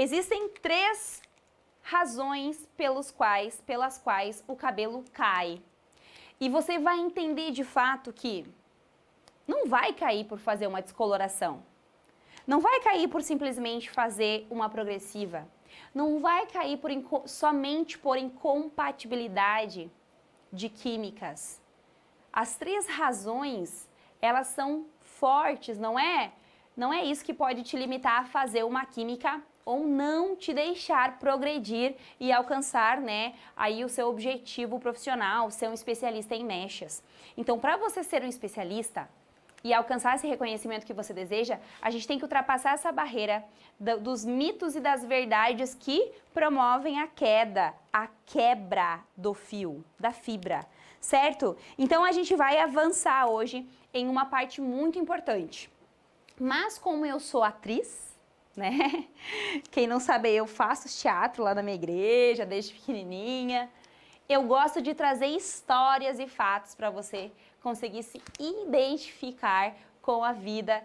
Existem 3 razões pelas quais o cabelo cai. E você vai entender de fato que não vai cair por fazer uma descoloração. Não vai cair por simplesmente fazer uma progressiva. Não vai cair somente por incompatibilidade de químicas. As 3 razões, elas são fortes, não é isso que pode te limitar a fazer uma química ou não te deixar progredir e alcançar, né, aí o seu objetivo profissional, ser um especialista em mechas. Então, para você ser um especialista e alcançar esse reconhecimento que você deseja, a gente tem que ultrapassar essa barreira dos mitos e das verdades que promovem a quebra do fio, da fibra, certo? Então, a gente vai avançar hoje em uma parte muito importante. Mas como eu sou atriz, né? Quem não sabe, eu faço teatro lá na minha igreja, desde pequenininha. Eu gosto de trazer histórias e fatos para você conseguir se identificar com a vida,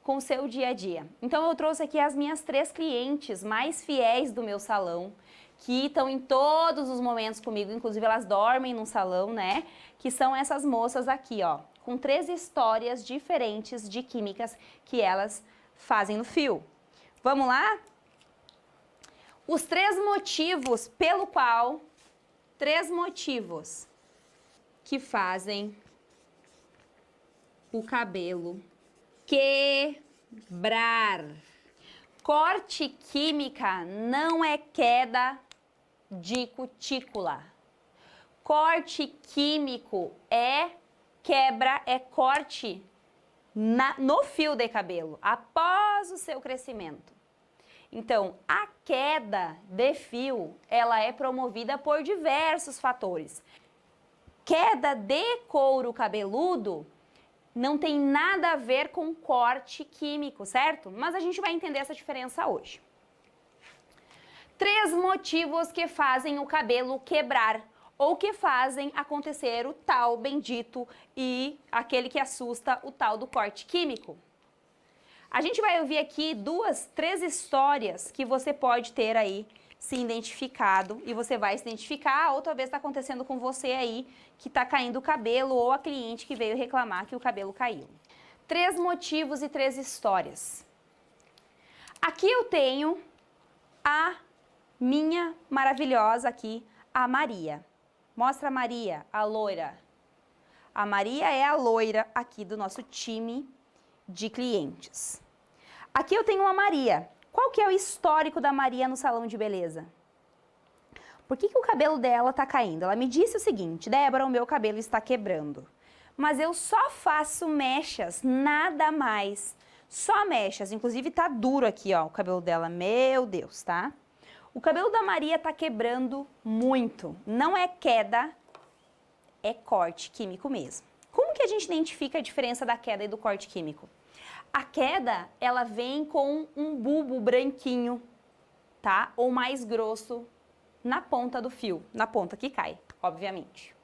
com o seu dia a dia. Então eu trouxe aqui as minhas 3 clientes mais fiéis do meu salão, que estão em todos os momentos comigo, inclusive elas dormem no salão, né? Que são essas moças aqui, ó, com 3 histórias diferentes de químicas que elas fazem no fio. Vamos lá? Os 3 motivos que fazem o cabelo quebrar. Corte química não é queda de cutícula. Corte químico é quebra, é corte no fio de cabelo, após o seu crescimento. Então, a queda de fio, ela é promovida por diversos fatores. Queda de couro cabeludo não tem nada a ver com corte químico, certo? Mas a gente vai entender essa diferença hoje. 3 motivos que fazem o cabelo quebrar ou que fazem acontecer o tal bendito e aquele que assusta, o tal do corte químico. A gente vai ouvir aqui 3 histórias que você pode ter aí se identificado e você vai se identificar, ou talvez está acontecendo com você aí que está caindo o cabelo ou a cliente que veio reclamar que o cabelo caiu. 3 motivos e 3 histórias. Aqui eu tenho a minha maravilhosa aqui, a Maria. Mostra a Maria, a loira. A Maria é a loira aqui do nosso time de clientes. Aqui eu tenho uma Maria. Qual que é o histórico da Maria no salão de beleza? Por que o cabelo dela está caindo? Ela me disse o seguinte: Débora, o meu cabelo está quebrando. Mas eu só faço mechas, nada mais. Só mechas. Inclusive tá duro aqui, ó, o cabelo dela. Meu Deus, tá? O cabelo da Maria tá quebrando muito. Não é queda, é corte químico mesmo. Como que a gente identifica a diferença da queda e do corte químico? A queda, ela vem com um bulbo branquinho, tá? Ou mais grosso na ponta do fio, na ponta que cai, obviamente.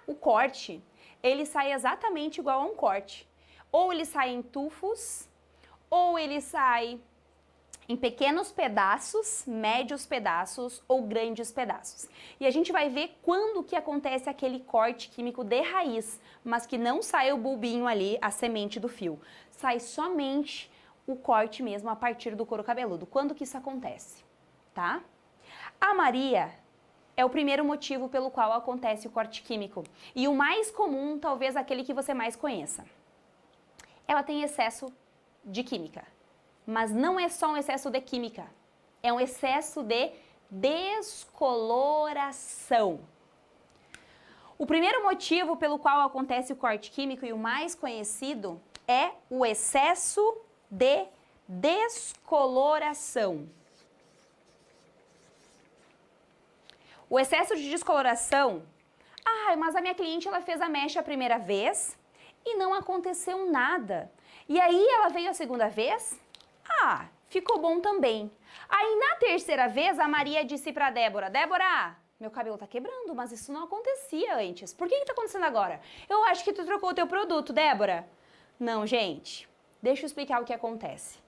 O corte, ele sai exatamente igual a um corte. Ou ele sai em tufos, ou ele sai em pequenos pedaços, médios pedaços ou grandes pedaços. E a gente vai ver quando que acontece aquele corte químico de raiz, mas que não sai o bulbinho ali, a semente do fio. Sai somente o corte mesmo a partir do couro cabeludo. Quando que isso acontece, tá? A Maria é o primeiro motivo pelo qual acontece o corte químico. E o mais comum, talvez aquele que você mais conheça. Ela tem excesso de química. Mas não é só um excesso de química, é um excesso de descoloração. O primeiro motivo pelo qual acontece o corte químico e o mais conhecido é o excesso de descoloração. O excesso de descoloração, mas a minha cliente ela fez a mecha a primeira vez e não aconteceu nada. E aí ela veio a segunda vez, ficou bom também. Aí na terceira vez a Maria disse pra Débora, Débora, meu cabelo tá quebrando, mas isso não acontecia antes. Por que tá acontecendo agora? Eu acho que tu trocou o teu produto, Débora. Não, gente, deixa eu explicar o que acontece.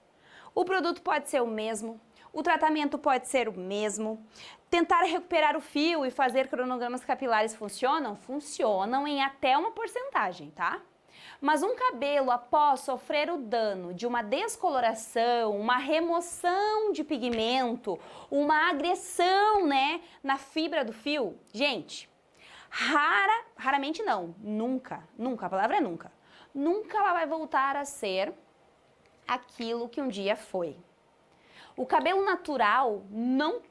O produto pode ser o mesmo, o tratamento pode ser o mesmo. Tentar recuperar o fio e fazer cronogramas capilares funcionam? Funcionam em até uma porcentagem, tá? Mas um cabelo, após sofrer o dano de uma descoloração, uma remoção de pigmento, uma agressão, né, na fibra do fio, gente, raramente não, nunca, a palavra é nunca, nunca ela vai voltar a ser aquilo que um dia foi. O cabelo natural,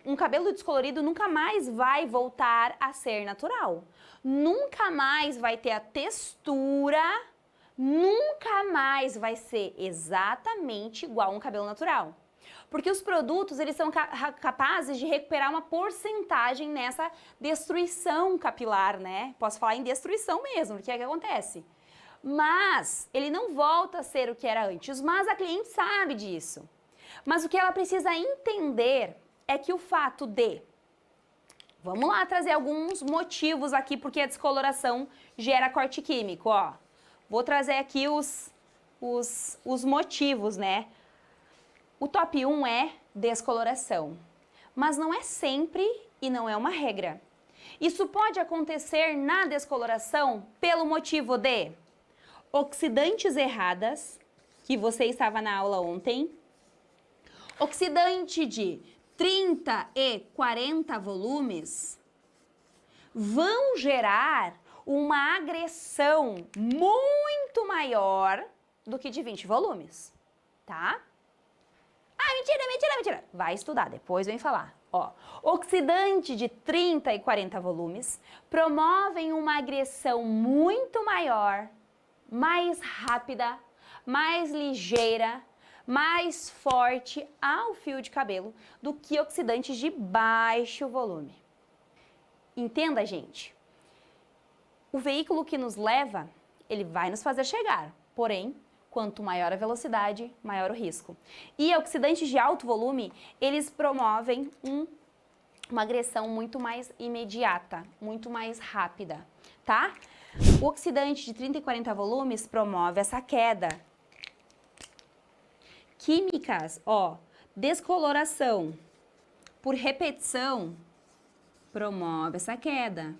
um cabelo descolorido nunca mais vai voltar a ser natural. Nunca mais vai ter a textura, nunca mais vai ser exatamente igual a um cabelo natural. Porque os produtos, eles são capazes de recuperar uma porcentagem nessa destruição capilar, né? Posso falar em destruição mesmo, porque é o que acontece. Mas ele não volta a ser o que era antes, mas a cliente sabe disso. Mas o que ela precisa entender é que o fato de... Vamos lá trazer alguns motivos aqui porque a descoloração gera corte químico, ó. Vou trazer aqui os motivos, né? O top 1 é descoloração, mas não é sempre e não é uma regra. Isso pode acontecer na descoloração pelo motivo de oxidantes erradas, que você estava na aula ontem, oxidante de 30 e 40 volumes vão gerar uma agressão muito maior do que de 20 volumes, tá? Ah, mentira. Vai estudar, depois vem falar. Ó, oxidante de 30 e 40 volumes promovem uma agressão muito maior, mais rápida, mais ligeira, mais forte ao fio de cabelo do que oxidantes de baixo volume. Entenda, gente. O veículo que nos leva, ele vai nos fazer chegar, porém, quanto maior a velocidade, maior o risco. E oxidantes de alto volume, eles promovem uma agressão muito mais imediata, muito mais rápida, tá? O oxidante de 30 e 40 volumes promove essa queda. Químicas, ó, descoloração por repetição promove essa queda.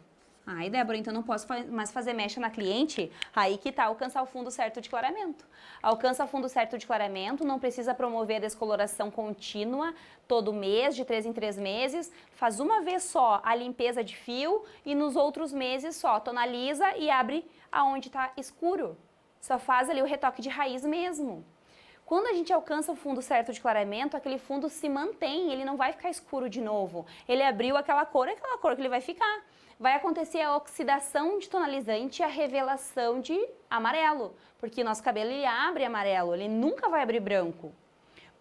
Ai, Débora, então não posso mais fazer mecha na cliente? Aí que tá, alcançar o fundo certo de clareamento. Alcança o fundo certo de clareamento, não precisa promover a descoloração contínua todo mês, de 3 em 3 meses. Faz uma vez só a limpeza de fio e nos outros meses só tonaliza e abre aonde tá escuro. Só faz ali o retoque de raiz mesmo. Quando a gente alcança o fundo certo de clareamento, aquele fundo se mantém, ele não vai ficar escuro de novo. Ele abriu aquela cor, é aquela cor que ele vai ficar. Vai acontecer a oxidação de tonalizante e a revelação de amarelo, porque o nosso cabelo ele abre amarelo, ele nunca vai abrir branco.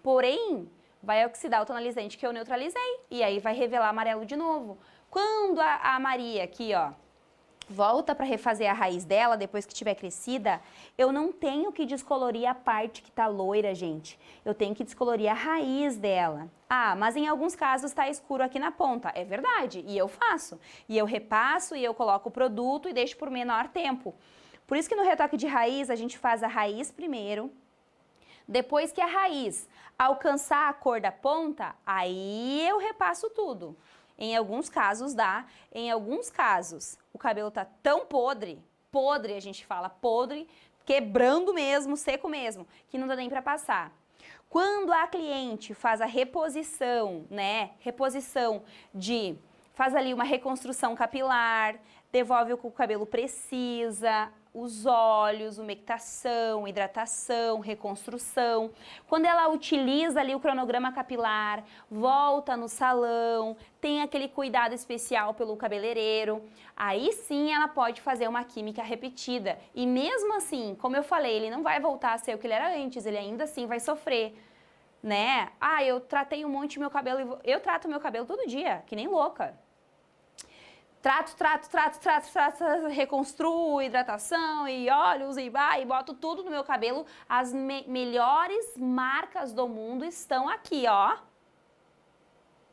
Porém, vai oxidar o tonalizante que eu neutralizei e aí vai revelar amarelo de novo. Quando a Maria aqui, ó, volta para refazer a raiz dela, depois que tiver crescida, eu não tenho que descolorir a parte que tá loira, gente. Eu tenho que descolorir a raiz dela. Ah, mas em alguns casos tá escuro aqui na ponta. É verdade, e eu faço. E eu repasso, e eu coloco o produto e deixo por menor tempo. Por isso que no retoque de raiz, a gente faz a raiz primeiro. Depois que a raiz alcançar a cor da ponta, aí eu repasso tudo. Em alguns casos dá, em alguns casos o cabelo tá tão podre, a gente fala podre, quebrando mesmo, seco mesmo, que não dá nem para passar. Quando a cliente faz a reposição, né, faz ali uma reconstrução capilar, devolve o que o cabelo precisa, os óleos, umectação, hidratação, reconstrução. Quando ela utiliza ali o cronograma capilar, volta no salão, tem aquele cuidado especial pelo cabeleireiro, aí sim ela pode fazer uma química repetida. E mesmo assim, como eu falei, ele não vai voltar a ser o que ele era antes, ele ainda assim vai sofrer, né? Ah, eu tratei um monte do meu cabelo, eu trato meu cabelo todo dia, que nem louca. Trato, reconstruo, hidratação e óleos e boto tudo no meu cabelo. As melhores marcas do mundo estão aqui, ó.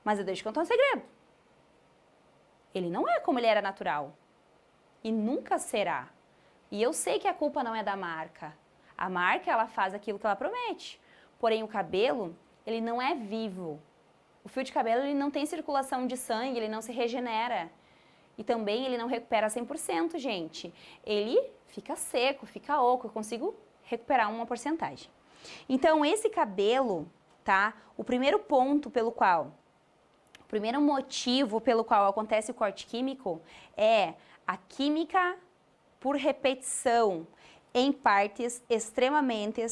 Mas eu deixo contar um segredo. Ele não é como ele era natural. E nunca será. E eu sei que a culpa não é da marca. A marca, ela faz aquilo que ela promete. Porém, o cabelo, ele não é vivo. O fio de cabelo, ele não tem circulação de sangue, ele não se regenera. E também ele não recupera 100%, gente. Ele fica seco, fica oco, eu consigo recuperar uma porcentagem. Então, esse cabelo, tá? O primeiro motivo pelo qual acontece o corte químico é a química por repetição em partes extremamente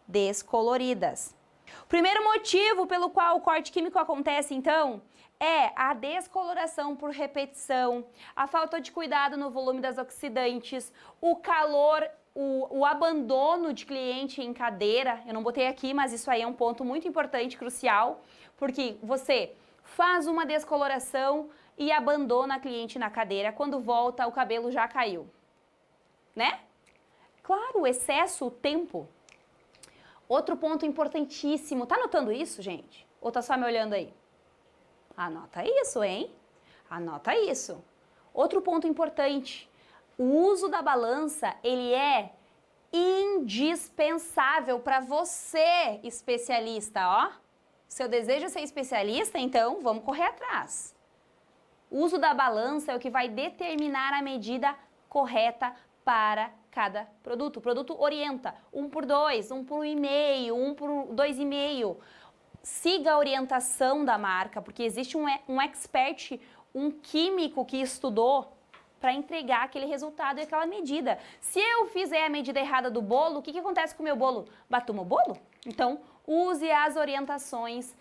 descoloridas. O primeiro motivo pelo qual o corte químico acontece, então, é a descoloração por repetição, a falta de cuidado no volume das oxidantes, o calor, o abandono de cliente em cadeira. Eu não botei aqui, mas isso aí é um ponto muito importante, crucial, porque você faz uma descoloração e abandona a cliente na cadeira, quando volta o cabelo já caiu, né? Claro, o excesso, o tempo. Outro ponto importantíssimo, tá anotando isso, gente? Ou tá só me olhando aí? Anota isso, hein? Anota isso. Outro ponto importante, o uso da balança, ele é indispensável para você, especialista, ó. Seu desejo é ser especialista, então vamos correr atrás. O uso da balança é o que vai determinar a medida correta para cada produto. O produto orienta 1 por 2, 1 por 1,5, 1 por 2,5. Siga a orientação da marca, porque existe um expert, um químico que estudou para entregar aquele resultado e aquela medida. Se eu fizer a medida errada do bolo, o que acontece com o meu bolo? Batuma o bolo? Então, use as orientações,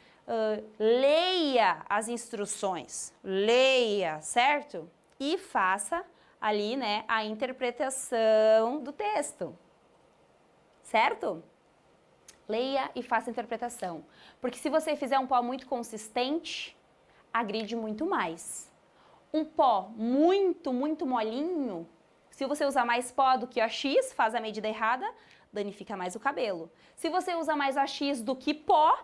leia as instruções, leia, certo? E faça ali, né, a interpretação do texto, certo? Leia e faça a interpretação. Porque se você fizer um pó muito consistente, agride muito mais. Um pó muito, muito molinho, se você usar mais pó do que OX, faz a medida errada, danifica mais o cabelo. Se você usa mais OX do que pó,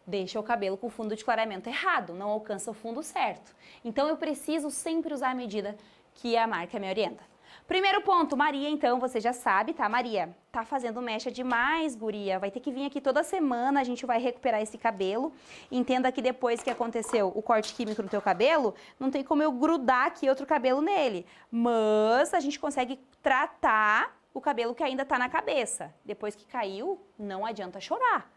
deixa o cabelo com o fundo de clareamento errado, não alcança o fundo certo. Então eu preciso sempre usar a medida que a marca me orienta. Primeiro ponto, Maria, então, você já sabe, tá, Maria? Tá fazendo mecha demais, guria. Vai ter que vir aqui toda semana, a gente vai recuperar esse cabelo. Entenda que depois que aconteceu o corte químico no teu cabelo, não tem como eu grudar aqui outro cabelo nele. Mas a gente consegue tratar o cabelo que ainda tá na cabeça. Depois que caiu, não adianta chorar.